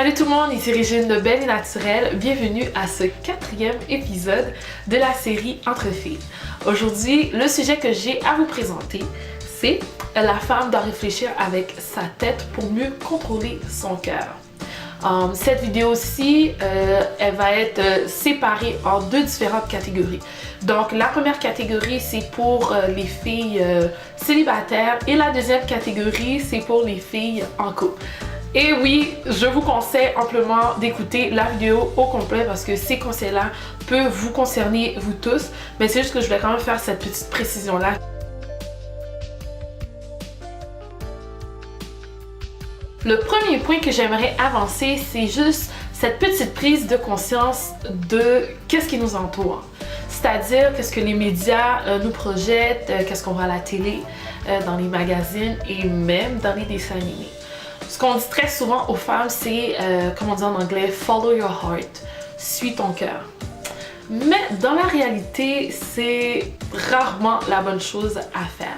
Salut tout le monde, ici Régine de Belle et Naturelle. Bienvenue à ce 4e épisode de la série Entre filles. Aujourd'hui, le sujet que j'ai à vous présenter, c'est la femme doit réfléchir avec sa tête pour mieux contrôler son cœur. Cette vidéo-ci, elle va être séparée en deux différentes catégories. Donc la première catégorie, c'est pour les filles célibataires et la deuxième catégorie, c'est pour les filles en couple. Et oui, je vous conseille amplement d'écouter la vidéo au complet parce que ces conseils-là peuvent vous concerner vous tous. Mais c'est juste que je voulais quand même faire cette petite précision-là. Le premier point que j'aimerais avancer, c'est juste cette petite prise de conscience de qu'est-ce qui nous entoure. C'est-à-dire qu'est-ce que les médias nous projettent, qu'est-ce qu'on voit à la télé, dans les magazines et même dans les dessins animés. Ce qu'on dit très souvent aux femmes, c'est, comme on dit en anglais, « follow your heart », « suis ton cœur ». Mais dans la réalité, c'est rarement la bonne chose à faire.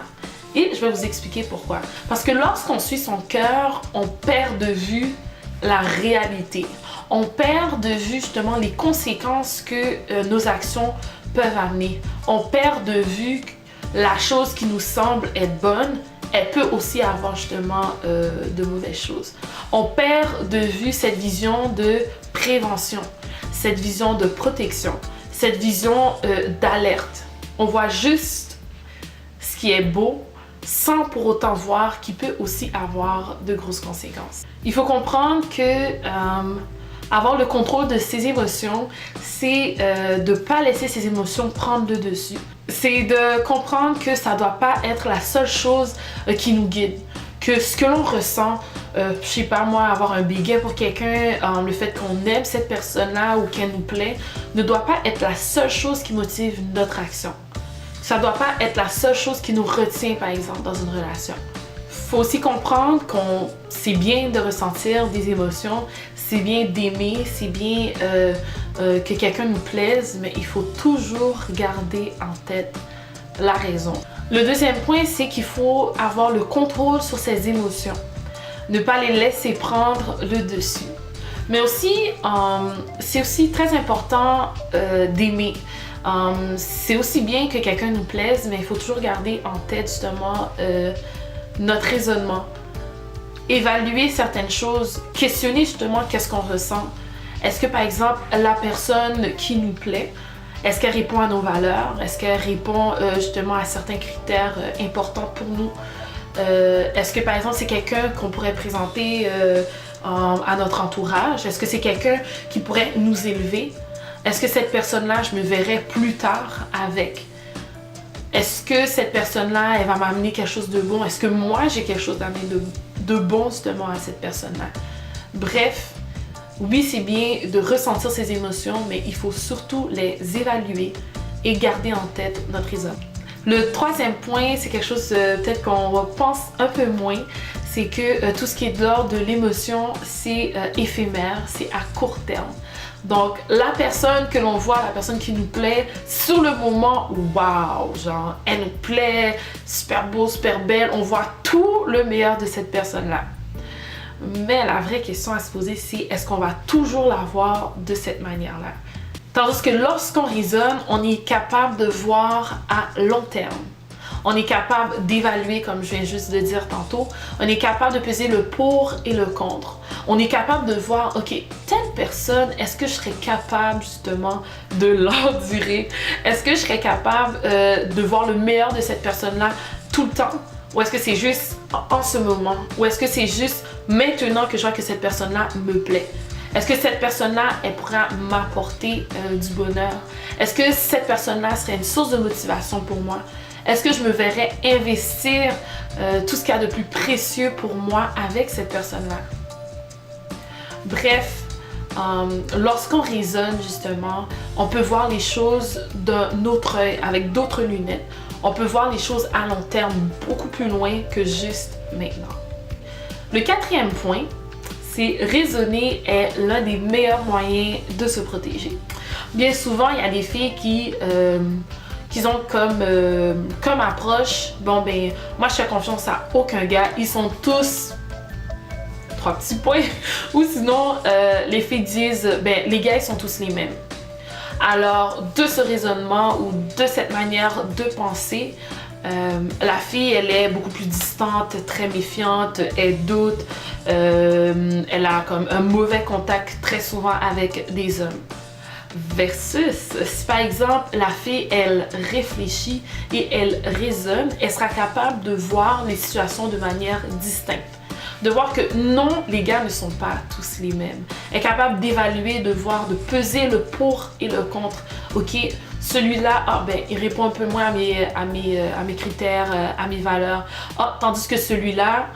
Et je vais vous expliquer pourquoi. Parce que lorsqu'on suit son cœur, on perd de vue la réalité. On perd de vue justement les conséquences que nos actions peuvent amener. On perd de vue la chose qui nous semble être bonne, elle peut aussi avoir justement de mauvaises choses. On perd de vue cette vision de prévention, cette vision de protection, cette vision d'alerte. On voit juste ce qui est beau sans pour autant voir qu'il peut aussi avoir de grosses conséquences. Il faut comprendre que avoir le contrôle de ses émotions, c'est de ne pas laisser ses émotions prendre le dessus. C'est de comprendre que ça ne doit pas être la seule chose qui nous guide. Que ce que l'on ressent, je sais pas moi, avoir un béguin pour quelqu'un, le fait qu'on aime cette personne-là ou qu'elle nous plaît, ne doit pas être la seule chose qui motive notre action. Ça ne doit pas être la seule chose qui nous retient, par exemple, dans une relation. Il faut aussi comprendre qu'on c'est bien de ressentir des émotions, c'est bien d'aimer, c'est bien que quelqu'un nous plaise, mais il faut toujours garder en tête la raison. Le deuxième point, c'est qu'il faut avoir le contrôle sur ses émotions. Ne pas les laisser prendre le dessus. Mais aussi, c'est aussi très important d'aimer. C'est aussi bien que quelqu'un nous plaise, mais il faut toujours garder en tête justement notre raisonnement. Évaluer certaines choses, questionner justement qu'est-ce qu'on ressent. Est-ce que par exemple la personne qui nous plaît, est-ce qu'elle répond à nos valeurs? Est-ce qu'elle répond justement à certains critères importants pour nous? Est-ce que par exemple c'est quelqu'un qu'on pourrait présenter à notre entourage? Est-ce que c'est quelqu'un qui pourrait nous élever? Est-ce que cette personne-là, je me verrais plus tard avec? Est-ce que cette personne-là, elle va m'amener quelque chose de bon? Est-ce que moi, j'ai quelque chose d'amener de bon justement à cette personne-là? Bref, oui, c'est bien de ressentir ses émotions, mais il faut surtout les évaluer et garder en tête notre raison. Le troisième point, c'est quelque chose peut-être qu'on pense un peu moins, c'est que tout ce qui est de l'ordre de l'émotion, c'est éphémère, c'est à court terme. Donc, la personne que l'on voit, la personne qui nous plaît, sur le moment, waouh, genre, elle nous plaît, super beau, super belle, on voit tout le meilleur de cette personne-là. Mais la vraie question à se poser, c'est est-ce qu'on va toujours la voir de cette manière-là? Tandis que lorsqu'on raisonne, on est capable de voir à long terme. On est capable d'évaluer, comme je viens juste de dire tantôt. On est capable de peser le pour et le contre. On est capable de voir, ok, telle personne, est-ce que je serais capable justement de l'endurer? Est-ce que je serais capable de voir le meilleur de cette personne-là tout le temps? Ou est-ce que c'est juste en ce moment? Ou est-ce que c'est juste maintenant que je vois que cette personne-là me plaît? Est-ce que cette personne-là, elle pourra m'apporter du bonheur? Est-ce que cette personne-là serait une source de motivation pour moi? Est-ce que je me verrais investir tout ce qu'il y a de plus précieux pour moi avec cette personne-là? Bref, lorsqu'on raisonne justement, on peut voir les choses d'un autre œil, avec d'autres lunettes. On peut voir les choses à long terme, beaucoup plus loin que juste maintenant. Le quatrième point, c'est raisonner est l'un des meilleurs moyens de se protéger. Bien souvent, il y a des filles qui ont comme approche, bon ben, moi je fais confiance à aucun gars, ils sont tous 3 petits points. Ou sinon, les filles disent, ben, les gars, ils sont tous les mêmes. Alors, de ce raisonnement ou de cette manière de penser, la fille, elle est beaucoup plus distante, très méfiante, elle doute, elle a comme un mauvais contact très souvent avec des hommes. Versus, si par exemple la fille, elle réfléchit et elle raisonne, elle sera capable de voir les situations de manière distincte. De voir que non, les gars ne sont pas tous les mêmes. Elle est capable d'évaluer, de voir, de peser le pour et le contre. Ok, celui-là, ah ben, il répond un peu moins à mes critères, à mes valeurs. Ah, tandis que celui-là,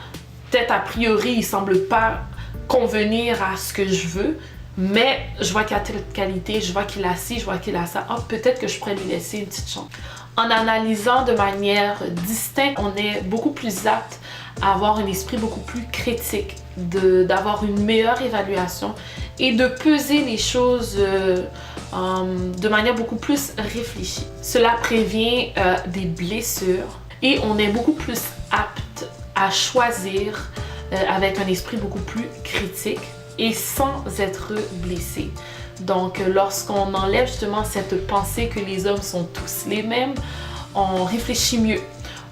peut-être a priori, il semble pas convenir à ce que je veux, mais je vois qu'il a telle qualité, je vois qu'il a ci, je vois qu'il a ça. Ah, peut-être que je pourrais lui laisser une petite chance. En analysant de manière distincte, on est beaucoup plus apte à avoir un esprit beaucoup plus critique, d'avoir une meilleure évaluation et de peser les choses de manière beaucoup plus réfléchie. Cela prévient des blessures et on est beaucoup plus apte à choisir avec un esprit beaucoup plus critique et sans être blessé. Donc, lorsqu'on enlève justement cette pensée que les hommes sont tous les mêmes, on réfléchit mieux,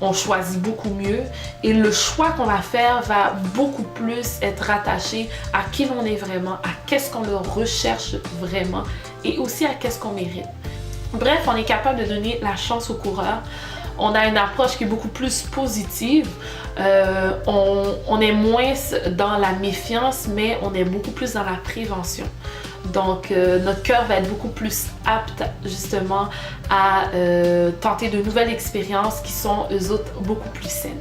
on choisit beaucoup mieux et le choix qu'on va faire va beaucoup plus être rattaché à qui l'on est vraiment, à qu'est-ce qu'on le recherche vraiment et aussi à qu'est-ce qu'on mérite. Bref, on est capable de donner la chance aux coureurs. On a une approche qui est beaucoup plus positive. On est moins dans la méfiance, mais on est beaucoup plus dans la prévention. Donc, notre cœur va être beaucoup plus apte justement à tenter de nouvelles expériences qui sont eux autres beaucoup plus saines.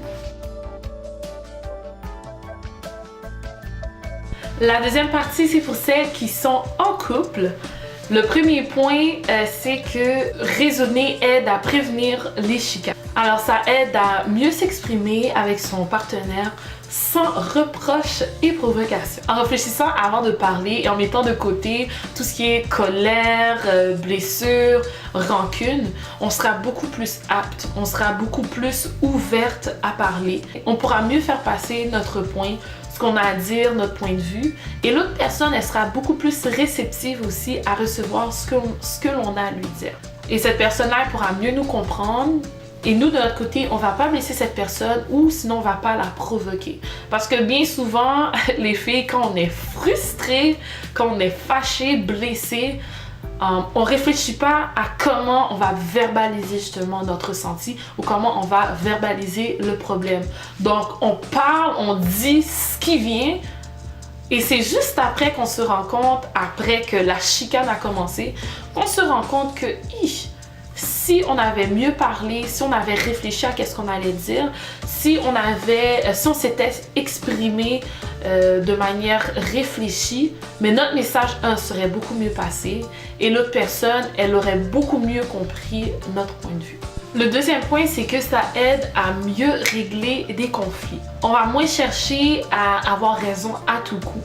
La deuxième partie, c'est pour celles qui sont en couple. Le premier point, c'est que raisonner aide à prévenir les chicanes. Alors, ça aide à mieux s'exprimer avec son partenaire sans reproche et provocation. En réfléchissant avant de parler et en mettant de côté tout ce qui est colère, blessure, rancune, on sera beaucoup plus apte, on sera beaucoup plus ouverte à parler. On pourra mieux faire passer notre point, ce qu'on a à dire, notre point de vue. Et l'autre personne, elle sera beaucoup plus réceptive aussi à recevoir ce que l'on a à lui dire. Et cette personne-là pourra mieux nous comprendre. Et nous, de notre côté, on va pas blesser cette personne ou sinon on va pas la provoquer. Parce que bien souvent, les filles, quand on est frustré, quand on est fâché, blessé, on réfléchit pas à comment on va verbaliser justement notre ressenti ou comment on va verbaliser le problème. Donc, on parle, on dit ce qui vient et c'est juste après qu'on se rend compte, après que la chicane a commencé, qu'on se rend compte que si on avait mieux parlé, si on avait réfléchi à qu'est-ce qu'on allait dire, si on s'était exprimé de manière réfléchie, mais notre message serait beaucoup mieux passé et l'autre personne, elle aurait beaucoup mieux compris notre point de vue. Le deuxième point, c'est que ça aide à mieux régler des conflits. On va moins chercher à avoir raison à tout coup.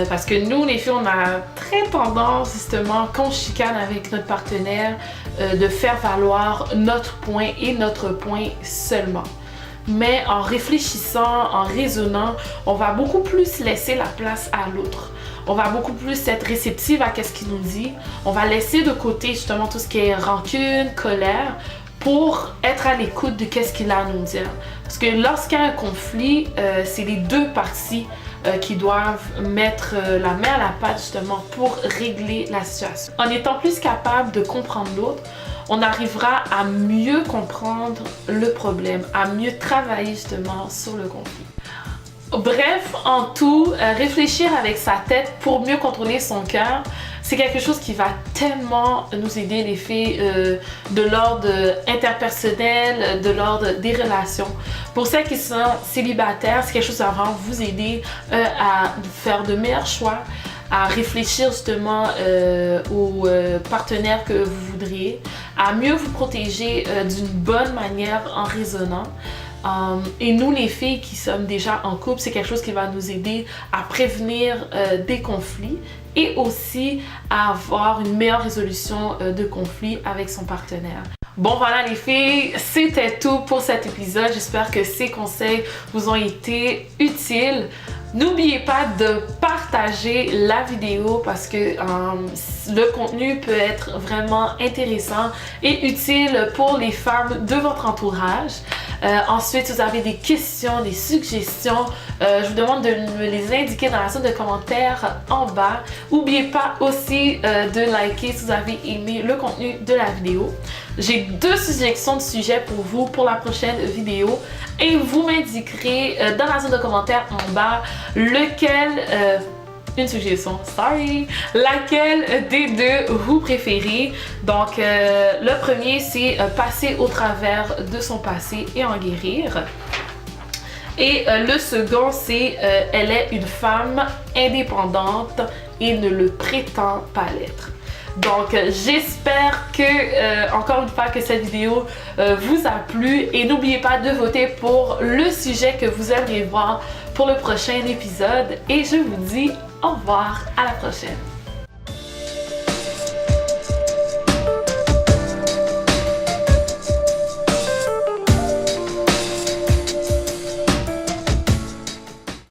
Parce que nous, les filles, on a très tendance, justement, quand on chicane avec notre partenaire, de faire valoir notre point et notre point seulement. Mais en réfléchissant, en raisonnant, on va beaucoup plus laisser la place à l'autre. On va beaucoup plus être réceptive à ce qu'il nous dit. On va laisser de côté, justement, tout ce qui est rancune, colère, pour être à l'écoute de qu'est-ce qu'il a à nous dire. Parce que lorsqu'il y a un conflit, c'est les deux parties qui doivent mettre la main à la pâte justement pour régler la situation. En étant plus capable de comprendre l'autre, on arrivera à mieux comprendre le problème, à mieux travailler justement sur le conflit. Bref, en tout, réfléchir avec sa tête pour mieux contrôler son cœur, c'est quelque chose qui va tellement nous aider les filles de l'ordre interpersonnel, de l'ordre des relations. Pour celles qui sont célibataires, c'est quelque chose qui va vraiment vous aider à faire de meilleurs choix, à réfléchir justement aux partenaires que vous voudriez, à mieux vous protéger d'une bonne manière en raisonnant. Et nous, les filles qui sommes déjà en couple, c'est quelque chose qui va nous aider à prévenir des conflits et aussi à avoir une meilleure résolution de conflits avec son partenaire. Bon voilà les filles, c'était tout pour cet épisode. J'espère que ces conseils vous ont été utiles. N'oubliez pas de partager la vidéo parce que le contenu peut être vraiment intéressant et utile pour les femmes de votre entourage. Ensuite, si vous avez des questions, des suggestions, je vous demande de me les indiquer dans la zone de commentaires en bas. N'oubliez pas aussi de liker si vous avez aimé le contenu de la vidéo. J'ai 2 suggestions de sujets pour vous pour la prochaine vidéo et vous m'indiquerez dans la zone de commentaires en bas une suggestion, laquelle des 2 vous préférez. Donc le premier c'est passer au travers de son passé et en guérir. Et le second c'est elle est une femme indépendante et ne le prétend pas l'être. Donc j'espère que, encore une fois, que cette vidéo vous a plu et n'oubliez pas de voter pour le sujet que vous aimeriez voir pour le prochain épisode et je vous dis au revoir, à la prochaine.